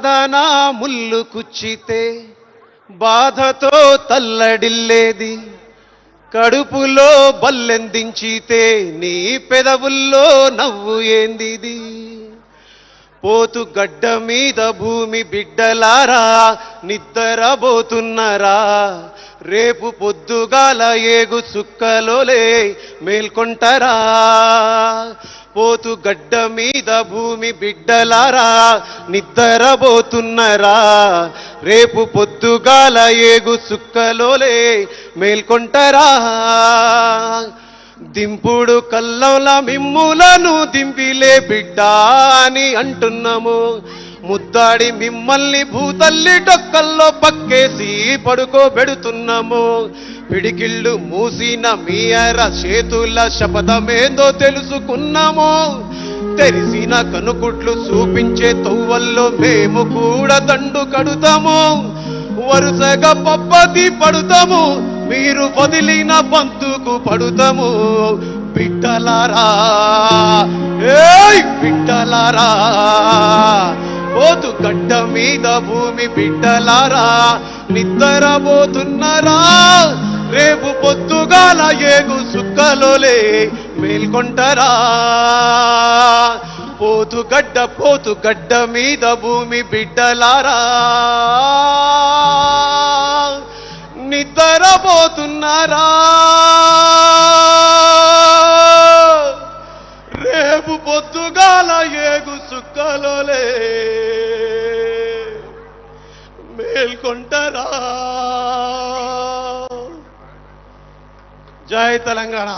మదన ముల్లు కుచ్చితే బాధతో తల్లడిల్లేది, కడుపులో బల్లెందించితే నీ పెదవుల్లో నవ్వు ఏందిది. పోతు గడ్డ మీద భూమి బిడ్డలారా నిద్రపోతున్నరా, రేపు పొద్దుగాల ఏగు సుక్కలోలే మేల్కొంటరా. పోతు గడ్డ మీద భూమి బిడ్డలారా నిద్రపోతున్నరా, రేపు పొద్దుగాల ఏగు సుక్కలోలే మేల్కొంటరా. దింపుడు కల్లంల మిమ్ములను దింపిలే బిడ్డ అని అంటున్నాము, ముద్దాడి మిమ్మల్ని భూతల్లి డొక్కల్లో పక్కేసి పడుకోబెడుతున్నాము. పిడికిళ్ళు మూసిన మీ చేతుల శపథమేందో తెలుసుకున్నాము, తెరిసిన కనుకుట్లు చూపించే తొవ్వల్లో మేము కూడా దండు కడుతాము. వరుసగా పప్పది పడుతాము, మీరు వదిలిన బంతుకు పడుతాము. బిడ్డలారా బిడ్డలారా, పోతు గడ్డ మీద భూమి బిడ్డలారా నిద్రపోతున్నరా, రేపు పొద్దుగాల ఏగు సుక్కలోలే మేల్కొంటరా. పోతు గడ్డ మీద భూమి బిడ్డలారా నిద్రపోతున్నారా, రేపు పొద్దుగాల ఏగు సుక్కలోలే మేల్కొంటరా. జై తెలంగాణ.